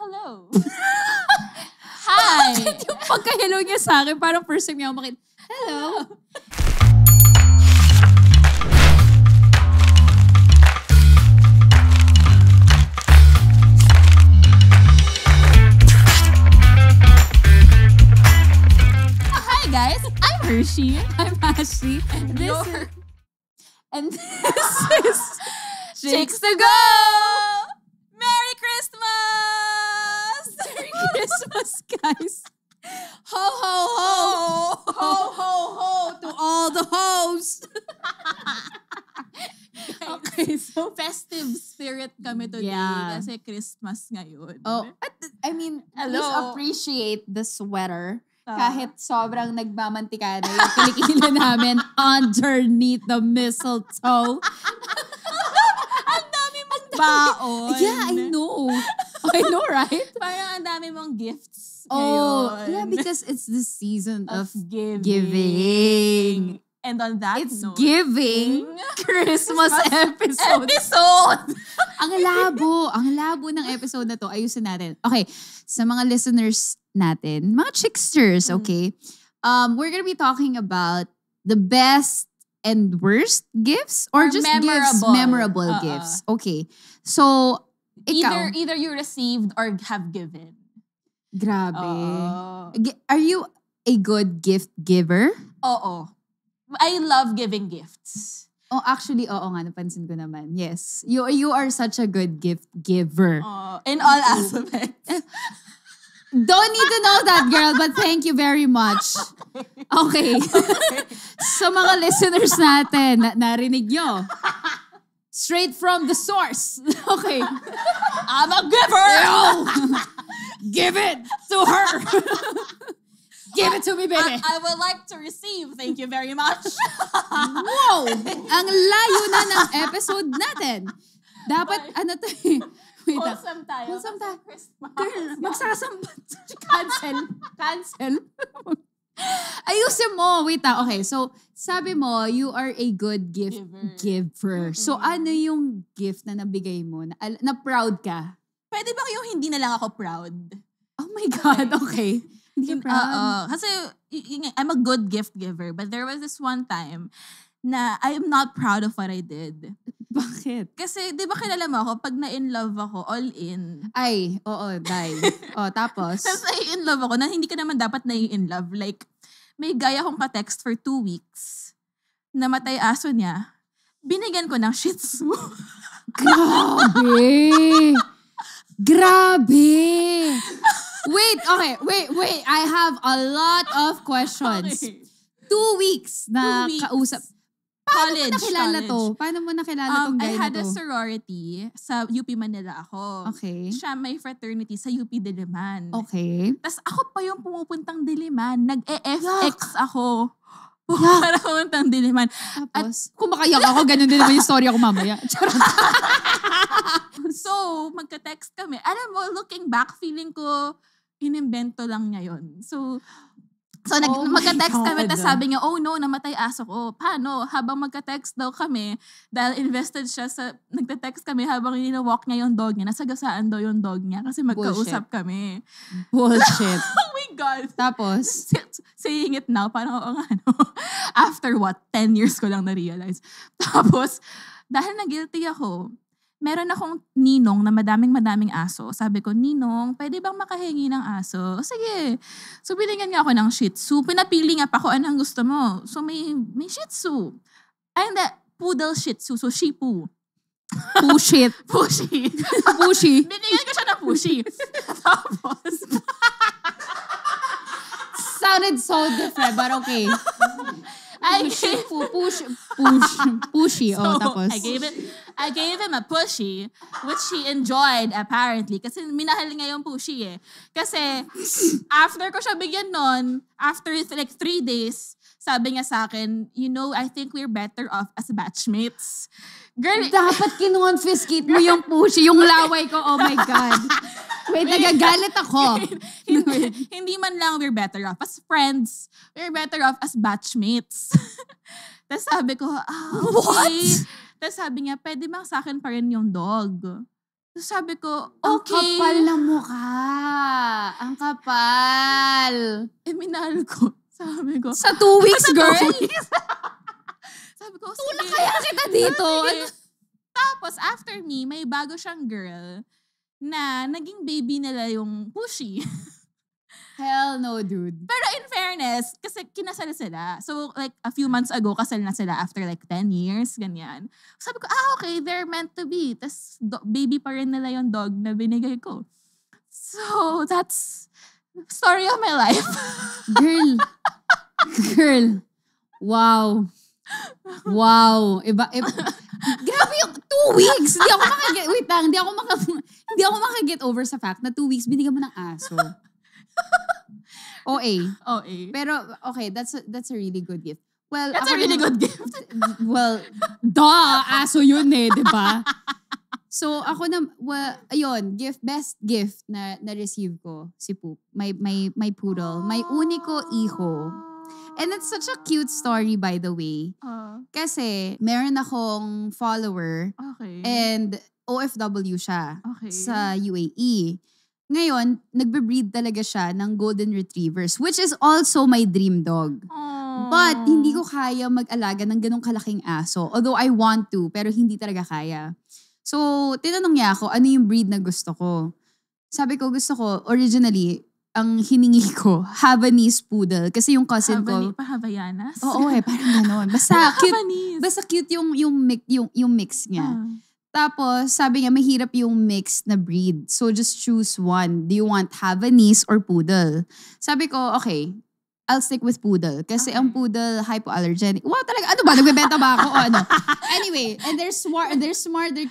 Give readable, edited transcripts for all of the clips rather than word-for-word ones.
hello. Hi. Yung pagka-hello niya sa akin, parang first time niya ako makita. Hello. Hi guys, I'm Hershey. I'm Ashley. And this is Chicks to Go! Merry Christmas! Merry Christmas, guys. Ho, ho, ho. Ho, ho, ho to all the hoes. Okay, so Festive spirit kami today Yeah. kasi Christmas ngayon. oh, at, I mean, Hello. please appreciate the sweater. Kahit sobrang nagmamantika na yung kilikili namin underneath the mistletoe. Ang dami mong baon. Yeah, I know. I know, right? Parang ang dami mong gifts Oh, ngayon. yeah, because it's the season of giving. giving. And on that It's note, giving Christmas episode. Ang labo ng episode na to. Ayusin natin. Okay, sa mga listeners natin, mga chicksters, okay? We're gonna be talking about the best and worst gifts or just memorable gifts. Okay. So, ikaw. Either you received or have given. Grabe. Oo. Are you a good gift giver? Oo. I love giving gifts. Oh, actually, oo nga, napansin ko naman. Yes. You are such a good gift giver. In all aspects. Don't need to know that, girl, but thank you very much. Okay. Sa mga listeners natin, narinig nyo. Straight from the source. Okay. I'm a giver! Yo! Give it to her! Give it to me, baby! I would like to receive. Thank you very much. Wow! Ang layo na ng episode natin. Dapat, ano to eh. Wait, Wholesome tayo. Wholesome tayo. Christmas. Girl, magsasambat. Cancel. Ayusin mo. Wait okay. So, sabi mo, you are a good gift giver. So, ano yung gift na nabigay mo? Na proud ka? Pwede ba yung hindi na lang ako proud? Oh my God, okay. Hindi ka proud? Kasi I'm a good gift giver. But there was this one time na I am not proud of what I did. Bakit? Kasi, di ba kilala mo ako, pag na-in love ako, all in. Ay, oo, die. Tapos? Tapos na-in love ako na hindi ka naman dapat na-in love. Like, may gaya akong ka-text for 2 weeks. Namatay aso niya. Binigyan ko ng Shih Tzu. Grabe! Wait. I have a lot of questions. Okay. 2 weeks na 2 weeks. kausap. Paano mo nakilala to? Paano mo nakilala tong guy I na had to? a sorority sa UP Manila ako. Okay. Siya may fraternity sa UP Diliman. Okay. Tapos ako pa yung pumupuntang Diliman. Nag-EFX ako. Para pumuntang Diliman. Tapos, kung makayak ako, ganun din naman yung story ako mamaya. Charot. So, magka-text kami. Alam mo, looking back, feeling ko, inimbento lang niya yun. So magka-text kami, tapos sabi niya, oh no, namatay aso ko. Paano? Habang magka-text daw kami, dahil invested siya sa, nagte-text kami habang walk niya yung dog niya, nasagasaan daw yung dog niya kasi magkausap kami. Bullshit. Oh my God. Tapos? Saying it now, parang after 10 years ko lang na-realize. Tapos, dahil na-guilty ako, meron akong ninong na madaming aso. Sabi ko, Ninong, pwede bang makahingi ng aso? Sige. So, binigyan niya ako ng Shih Tzu. Pinapili nga pa ko, anong gusto mo? So, may Shih Tzu. Ay, hindi. Poodle Shih Tzu. So, Shipu. Pushit. Pushy. Pushy. Binigyan ko siya ng pushy. Tapos, sounded so different, but okay. Pushy. Tapos? I gave him a pushy, which he enjoyed apparently. Kasi minahal nga yung pushy eh. Kasi after ko siya bigyan nun, after like 3 days, sabi niya sa akin, I think we're better off as batchmates. Girl, dapat kinonfiscate mo yung pushy, yung laway ko. Oh my God. Wait, nagagalit ako. hindi man lang we're better off as friends. We're better off as batchmates. Tapos sabi ko, okay. What? Tapos sabi niya, pwede bang sa akin pa rin yung dog? So sabi ko, Ang okay. kapal ng mukha. Ang kapal. Minahal ko. Sabi ko. Sa 2 weeks, girl? Sabi ko, tulak kaya kita dito. Tapos, after me, may bago siyang girl na naging baby nila yung Pushy. Hell no, dude. Pero in fairness, kasi kinasal sila. So, like, a few months ago, kasal na sila after like 10 years, ganyan. Sabi ko, okay, they're meant to be. Tapos, baby pa rin nila yung dog na binigay ko. So, that's the story of my life. Girl. Wow. Grabe yung 2 weeks. Hindi ako makaget over sa fact na 2 weeks binigyan mo ng aso. OA. Pero, okay, that's a really good gift. Well, that's a really good gift. Well, aso yun di ba? So, ako ayun, best gift na receive ko, si Poop. My poodle. My uniko iho. And it's such a cute story, by the way. Kasi, meron akong follower. Okay. And OFW siya. Okay. Sa UAE. Ngayon, nagbe-breed talaga siya ng golden retrievers, which is also my dream dog. Aww. But hindi ko kaya mag-alaga ng ganong kalaking aso. Although I want to, pero hindi talaga kaya. So, tinanong niya ako, ano yung breed na gusto ko? Sabi ko, gusto ko, originally, ang hiningi ko, Havanese Poodle. Kasi yung cousin ko... Havayanas? Oo, parang ganon. Basta cute yung mix niya. Tapos, sabi niya, mahirap yung mix na breed. So, just choose one. Do you want Havanese or Poodle? Sabi ko, okay, I'll stick with Poodle. Kasi ang Poodle, hypoallergenic. Wow, talaga. Ano ba? Nagbebenta ba ako o ano? Anyway, and they're smart, they're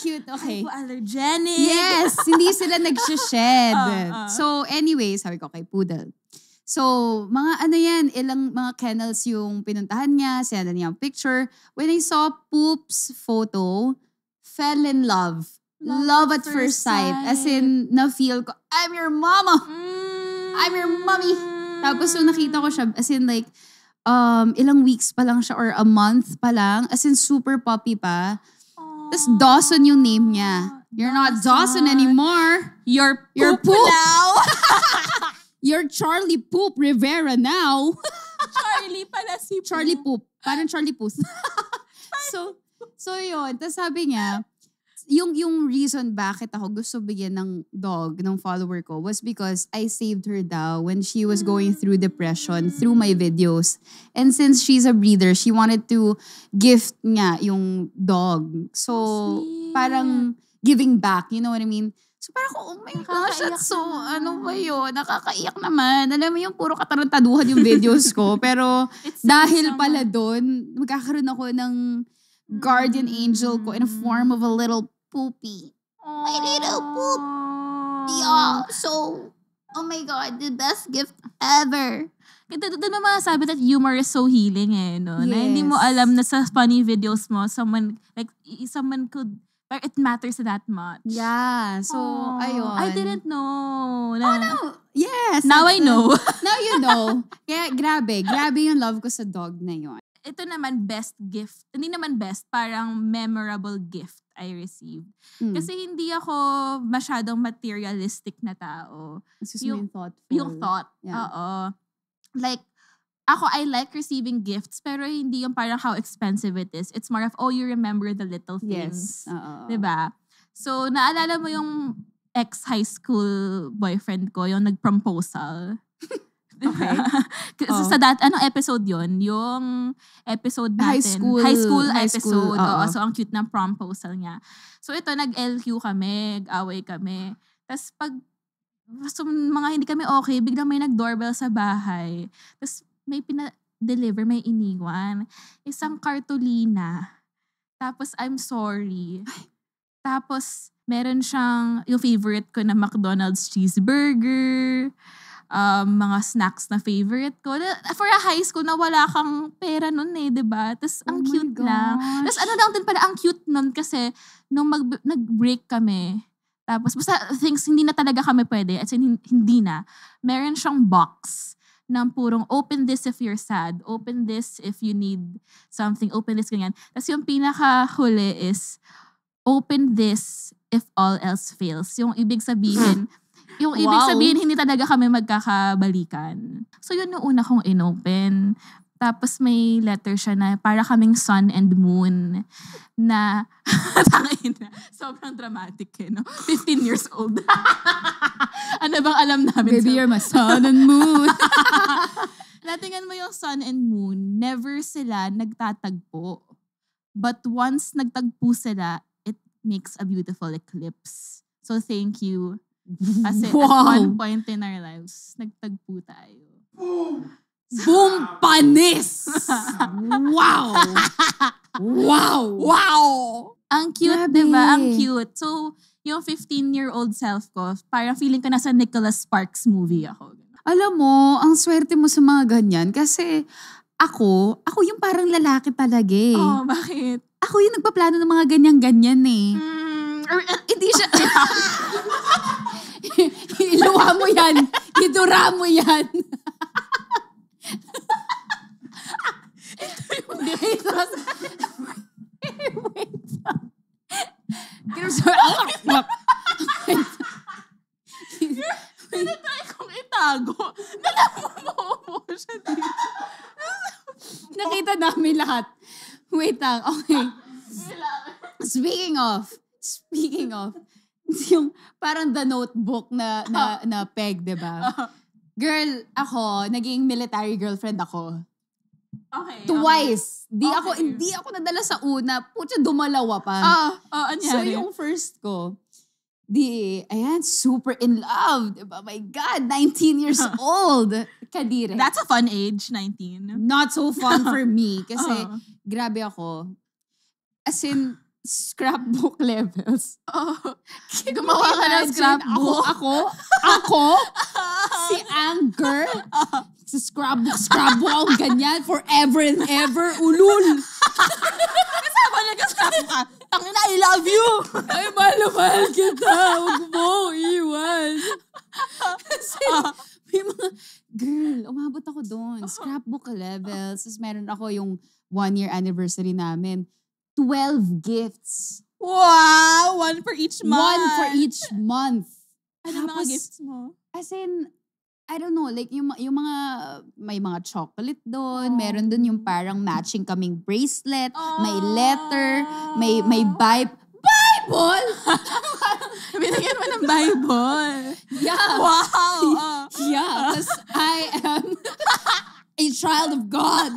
cute. Okay. Hypoallergenic. Yes, hindi sila nagsished. So, anyway, sabi ko, okay, Poodle. So, ilang mga kennels yung pinuntahan niya, sinanda niya ang picture. When I saw Poop's photo, fell in love. Love at first sight. As in, na-feel ko, I'm your mama. I'm your mommy. Tapos, so nakita ko siya, as in like, ilang weeks pa lang siya or a month pa lang. As in, super puppy pa. Tapos, Dawson yung name niya. You're not Dawson anymore. You're Poop now. You're Charlie Poop Rivera now. Charlie pala si Poop. Charlie Poop. Parang Charlie Puth. So yun. Tapos sabi niya, yung reason bakit ako gusto bigyan ng dog, ng follower ko, was because I saved her daw when she was going through depression through my videos. And since she's a breeder, she wanted to gift nga yung dog. So, parang giving back, you know what I mean? So parang oh my gosh, that's so, ano ba yun? Nakakaiyak naman. Alam mo yung puro katarantaduhan yung videos ko. Pero dahil pala doon, magkakaroon ako ng guardian angel ko in a form of a little poopy. My little poop. Yeah. So, oh my God, the best gift ever. Doon mo masasabi that humor is so healing no? Yes. Na hindi mo alam na sa funny videos mo, someone could, it matters that much. Yeah. So, ayun. I didn't know. No. Yes. Now I know. Now you know. Kaya grabe yung love ko sa dog na yun. Ito naman best gift. Hindi naman best, parang memorable gift I received. Kasi hindi ako masyadong materialistic na tao. Yung thoughtful. Yung thought. Yeah. Oo. Like, I like receiving gifts, pero hindi yung parang how expensive it is. It's more of, you remember the little things. Yes. Diba? So, naalala mo yung ex-high school boyfriend ko, yung nag-proposal. Okay. Sa anong episode yon? Yung episode natin. High school episode. So, ang cute ng proposal niya. So, ito, nag-LQ kami, nag-away kami. Tapos, mga hindi kami okay, biglang may nag-doorbell sa bahay. Tapos, may deliver, may iniwan. Isang kartolina. Tapos, I'm sorry. Tapos, meron siyang, yung favorite ko na McDonald's cheeseburger, mga snacks na favorite ko. For a high school na wala kang pera nun diba? Tapos, ang cute lang. Tapos, lang din pala, ang cute nun kasi, nung nag-break kami, tapos, basta things, hindi na talaga kami pwede, at hindi na, meron siyang box ng purong open this if you're sad, open this if you need something, open this ganyan. Tapos yung pinaka-huli is open this if all else fails. Yung ibig sabihin, hindi talaga kami magkakabalikan. So yun yung una kong inopen. Tapos may letter siya na para kaming sun and moon na sobrang dramatic no? 15 years old. Ano bang alam namin? Baby, you're my sun and moon. Natingan mo yung sun and moon, never sila nagtatagpo. But once nagtagpo sila, it makes a beautiful eclipse. So thank you. Kasi at one point in our lives, nagtagpo tayo. Boom panis! Wow! Wow! Ang cute, Grabe. diba? Ang cute. So, yung 15-year-old self ko, parang feeling ko nasa Nicholas Sparks movie ako. Alam mo, ang swerte mo sa mga ganyan kasi ako yung parang lalaki talaga eh. Oh, bakit? Ako yung nagpaplano ng mga ganyan-ganyan eh. Hindi siya... Iluwa mo yan. Idura mo yan. Wait lang. Tinatry kong itago. Nalamumo siya dito. Nakita namin lahat. Wait lang. Okay. Speaking of, yung parang The Notebook na peg, diba? Girl, ako, naging military girlfriend ako. Okay. Twice. Okay. Hindi ako nadala sa una. Putya, dumalawa pa. Anyari? So, yung first ko, super in love. Diba? My God, 19 years old. Kadire. That's a fun age, 19. Not so fun for me. Kasi, grabe ako. As in, scrapbook levels. Gumawa ka ng scrapbook. Ako, si Anger, sa scrapbook ako ganyan, forever and ever, ulul. Kasama na scrapbook ka. Tangina, I love you. Ay, mahal kita. Huwag mo iwan. Kasi, may mga, girl, umabot ako doon. Scrapbook levels. Tapos meron ako yung 1-year anniversary namin. 12 gifts. Wow! One for each month. Ano mga gifts mo? As in, I don't know, like yung mga, may mga chocolate doon, meron doon yung parang matching kaming bracelet, may letter, may Bible! Binigyan mo ng Bible. Yeah. Wow! Yeah, because I am a child of God.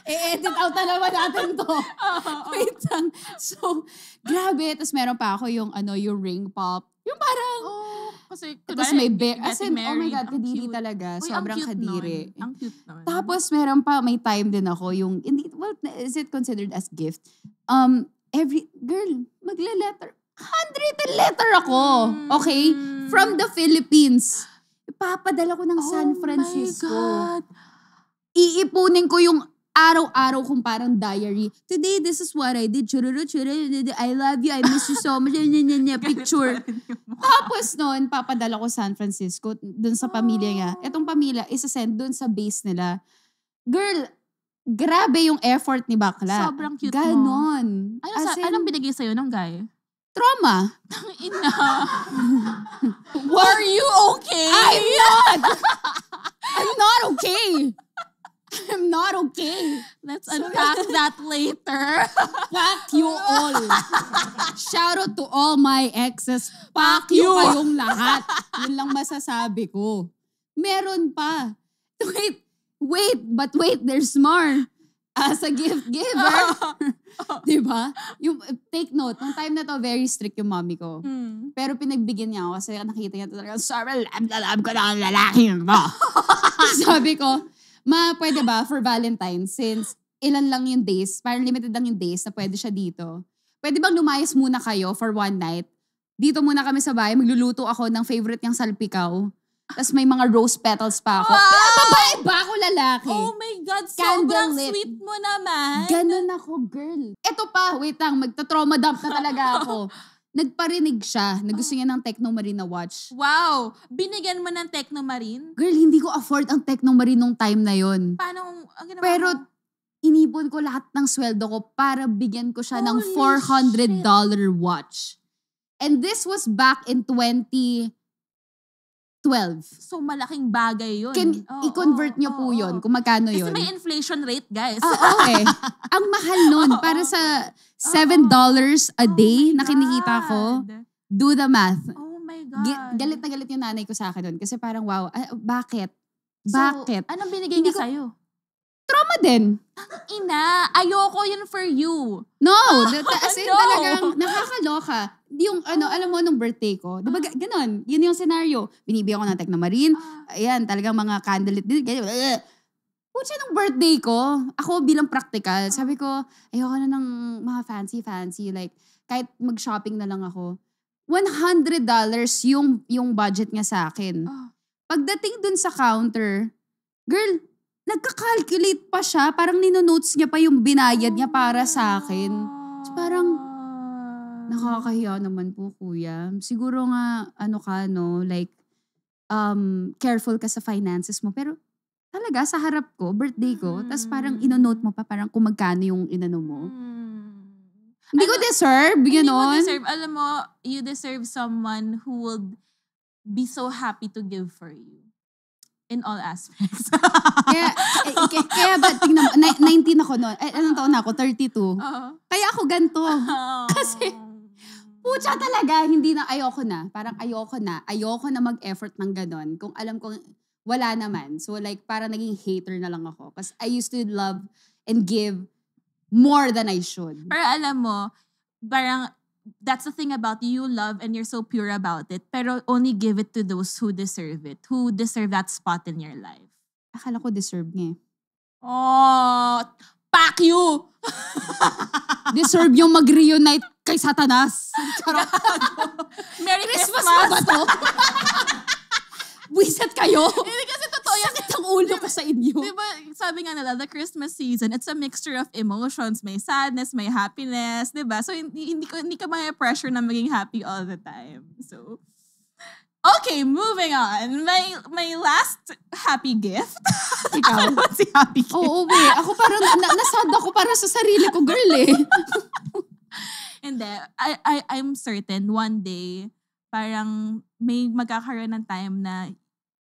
I-edit out na naman natin to. Wait lang. So, grabe. Tapos meron pa ako yung ring pop. Yung parang... kasi... Tapos may bear. As in, oh my God, Ang kadiri cute. talaga. Uy, Sobrang ang cute kadiri. Nun. Ang cute naman. Tapos meron pa, may time din ako yung... is it considered as gift? Girl, magle-letter. Handwritten letter ako. Okay? From the Philippines. Ipapadala ko ng San Francisco. Oh my God. Iipunin ko yung araw-araw kung parang diary. Today, this is what I did. I love you. I miss you so much. Picture. Tapos noon, papadala ko San Francisco dun sa pamilya niya. Etong pamilya, isa-send dun sa base nila. Girl, grabe yung effort ni bakla. Sobrang cute Ganon. mo. Anong binigay sa'yo ng guy? Trauma. Ina. Are you okay? I'm not okay. I'm not okay. Let's unpack that later. Fuck you all. Shout out to all my exes. Fuck you kayong lahat. Yun lang masasabi ko. Meron pa. Wait, there's more. As a gift giver. Diba? Take note, nung time na to, very strict yung mommy ko. Pero pinagbigyan niya ako kasi nakita niya talaga, sorry, love ko na ang lalaki mo. Sabi ko, pwede ba for Valentine's, since ilan lang yung days, parang limited lang yung days na pwede siya dito. Pwede bang lumayas muna kayo for one night? Dito muna kami sa bahay, magluluto ako ng favorite niyang salpikaw. Tapos may mga rose petals pa ako. Pero babae ba ako lalaki? Oh my God, sobrang Candlelit. sweet mo naman. Ganun ako, girl. Eto pa, wait lang, magta-trauma dump na talaga ako. Nagparinig siya na gusto niya ng Techno Marine na watch. Wow! Binigyan mo ng Techno Marine? Girl, hindi ko afford ang Techno Marine nung time na yon. Paano, ang ginawa Pero mo? inipon ko lahat ng sweldo ko para bigyan ko siya ng $400 watch. And this was back in 2012. So, malaking bagay yun. I-convert nyo po yun kung magkano yun. Kasi may inflation rate, guys. Okay. Ang mahal nun. Para sa $7 a day na kinikita ko, do the math. Oh my God. Galit na galit yung nanay ko sa akin nun. Kasi parang, wow, bakit? So, Bakit? anong binigay niya sa'yo? Trauma din. Ina, ayoko yun for you. No, as in talagang nakakaloka. Yung alam mo nung birthday ko, diba ganon, yun yung scenario. Binibigyan ko ng Technomarine, ayan, talagang mga candlelit din, ganyan. Pucha nung birthday ko, ako bilang practical, sabi ko, ayoko na ng mga fancy, like, kahit mag-shopping na lang ako. $100 yung budget niya sa akin. Pagdating dun sa counter, girl, nagka-calculate pa siya. Parang ninonotes niya pa yung binayad niya para sa akin. So, parang, nakakahiya naman po, kuya. Siguro nga, like, careful ka sa finances mo. Pero, talaga, sa harap ko, birthday ko, tas parang inonote mo pa, parang kung magkano yung inano mo. Hindi ko deserve, Hindi gano'n. mo deserve. Alam mo, you deserve someone who will be so happy to give for you. In all aspects. kaya ba, tingnan mo, 19 ako noon. Anong taon na ako? 32. Kaya ako ganito. Kasi, pucha talaga, ayoko na. Parang ayoko na mag-effort ng ganon. Kung alam kong wala naman. So like, parang naging hater na lang ako. Kasi I used to love and give more than I should. Pero alam mo, parang, that's the thing about you love and you're so pure about it. Pero only give it to those who deserve it. Who deserve that spot in your life. Akala ko deserve niya. Pack you! Deserve yung mag-reunite kay Satanas. Merry Christmas ba to? Buisit kayo. Hindi kasi totoo yan. Sakit ang ulo ko sa inyo. Diba, sabi nga nila, the Christmas season, it's a mixture of emotions. May sadness, may happiness, diba? So, hindi ka may pressure na maging happy all the time. So, okay, moving on. My last happy gift. Ikaw? Ako si happy gift. Oo, ako parang, nasad ako para sa sarili ko, girl eh. Hindi. I'm certain one day, parang may magkakaroon ng time na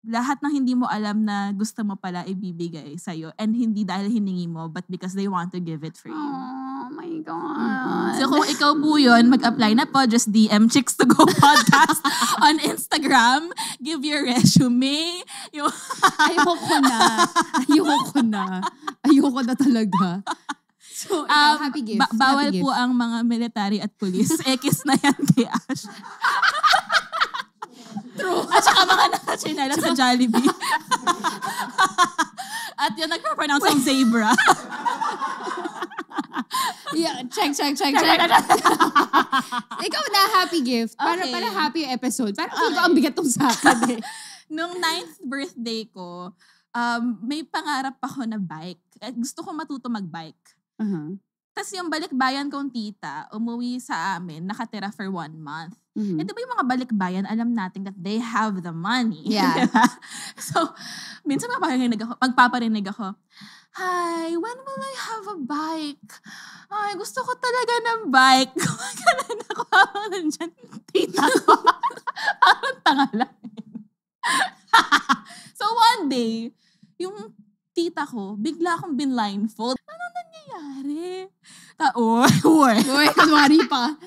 lahat ng hindi mo alam na gusto mo pala ibibigay sa'yo. And hindi dahil hiningi mo, but because they want to give it for you. Oh my God. So kung ikaw po yun, mag-apply na po. Just DM Chicks to Go Podcast on Instagram. Give your resume. Ayoko na talaga. So, happy gift. Bawal happy po gift. ang mga military at police. Ekis na yan kay Ash. True. At saka mga naka-chinela sa Jollibee. At yun, nagpa-pronounce ang zebra. Yeah, check. Ikaw na happy gift. Para happy yung episode. Para ang bigat tong sa akin eh. Nung 9th birthday ko, may pangarap ako na bike. Gusto ko matuto mag-bike. Tapos yung balikbayan kong tita, umuwi sa amin, nakatira for 1 month. Eh, diba yung mga balikbayan, alam natin that they have the money. Yeah. Diba? So, minsan magpaparinig ako, hi, when will I have a bike? Ay, gusto ko talaga ng bike. Kumagalan ako habang nandyan, tita ko. Parang tanga lang. So, one day, yung tita ko, bigla akong binblindfold. Anong nangyayari? Uy, kunwari pa.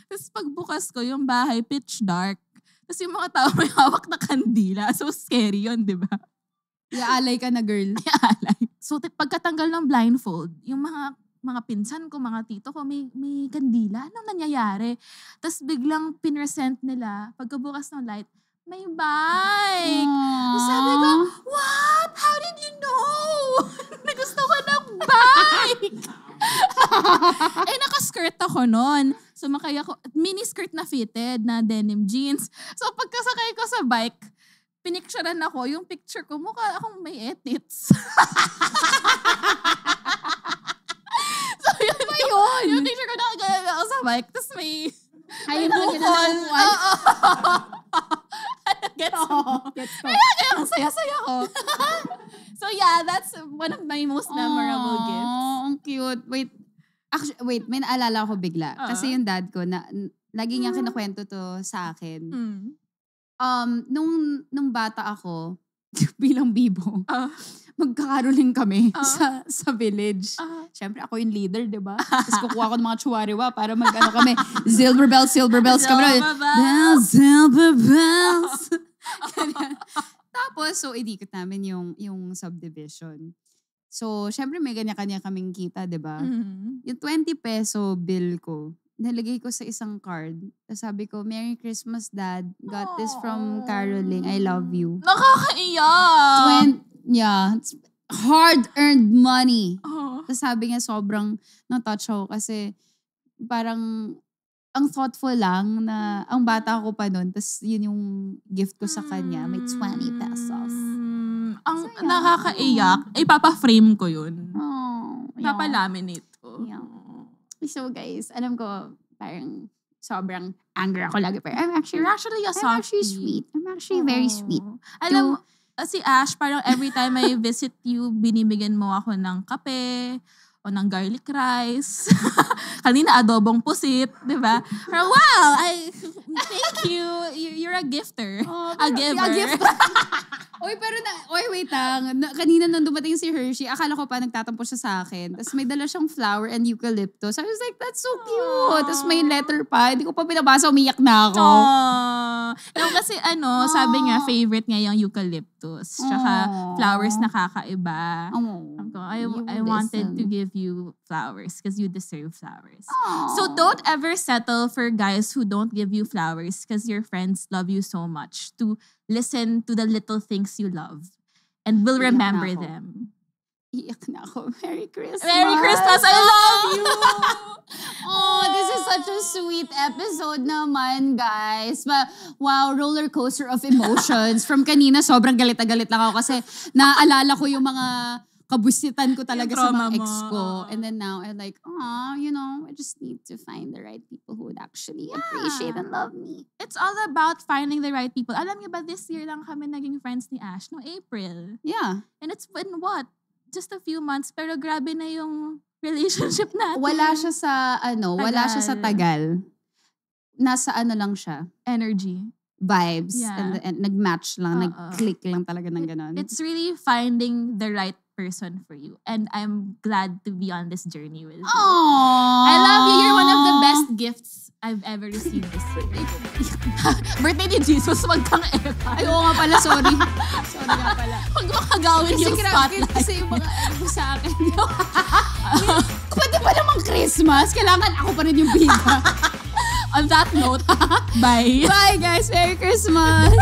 Tapos pagbukas ko, yung bahay, pitch dark. Tapos yung mga tao may hawak na kandila. So scary yun, di ba? Iaalay ka na, girl. Iaalay. So pagkatanggal ng blindfold, yung mga pinsan ko, mga tito ko, may kandila. Anong nangyayari? Tapos biglang pinresent nila, pagkabukas ng light, may bike. Sabi ko, what? How did you know? Nagusto ko ng bike. Naka-skirt ako nun. Sumakay ako, mini-skirt na fitted na denim jeans. So pagkasakay ko sa bike, pinicturean ako. Yung picture ko, mukha akong may etits. So yun. Yung picture ko nakagaya ako sa bike. Tapos may bukol. Gets mo? Gets ko. Kaya ang saya-saya ko. So So yeah, that's one of my most memorable gifts. Ang cute. Wait, may naalala ko bigla. Kasi yung dad ko, lagi niyang kinukwento to sa akin. Nung bata ako, bilang bibo, magkakaroling kami sa village. Siyempre, ako yung leader, di ba? Tapos kukuha ko ng mga chuwariwa para mag-ano kami. Silver bells kami. Bells. Tapos, so, idikot namin yung subdivision. So, syempre, may kanya-kanya kaming kita, di ba? Yung 20 peso bill ko, nalagay ko sa isang card. Tapos sabi ko, Merry Christmas, Dad. Got this from Caroling. I love you. Nakakaiyak! It's hard-earned money. Tapos sabi niya, sobrang na-touch ako kasi parang ang thoughtful lang na ang bata ko pa nun. Tapos yun yung gift ko sa kanya. May 20 pesos. Ang nakakaiyak, ipapa-frame ko yun. Papa-laminate ko. So guys, alam ko, parang sobrang angry ako lagi. Pero I'm actually a softie. Sweet. I'm actually very sweet. Alam mo, si Ash, parang every time I visit you, binibigyan mo ako ng kape, o ng garlic rice. Kanina, adobong pusit, di ba? Wow! Thank you. You're a gifter. A giver. Wait lang. Kanina nung dumating si Hershey, akala ko pa nagtatampo siya sa akin. Tapos may dala siyang flower and eucalyptus. I was like, that's so cute. Tapos may letter pa. Hindi ko pa binabasa, umiyak na ako. Kasi sabi nga, favorite nga yung eucalyptus. Tsaka flowers na kakaiba. I wanted to give you flowers because you deserve flowers. So don't ever settle for guys who don't give you flowers because your friends love you so much to listen to the little things you love and will remember them. Iyak na ako. Merry Christmas. Merry Christmas. I love you. This is such a sweet episode naman, guys. Wow, roller coaster of emotions. From kanina, sobrang galit na galit lang ako kasi naaalala ko yung mga kabusitan ko talaga sa mga ex ko. And then now, I'm like, I just need to find the right people who would actually appreciate and love me. It's all about finding the right people. Alam niyo ba, this year lang kami naging friends ni Ash, no April. Yeah. And it's been what? Just a few months, pero grabe na yung relationship natin. Wala siya sa tagal. Nasa lang siya. Energy. Vibes. Yeah. And nag-match lang, nag-click lang talaga ng ganon. It's really finding the right person for you. And I'm glad to be on this journey with you. Aww. I love you. You're one of the best gifts I've ever received this year. Birthday ni Jesus, wag kang eka. Ay, oo nga pala, sorry. Sorry nga pala. Huwag mo kagawin yung spotlight. Kasi yung mga ko sa akin. Pwede pa namang Christmas. Kailangan ako pa rin yung bida. On that note, bye. Bye guys. Merry Christmas.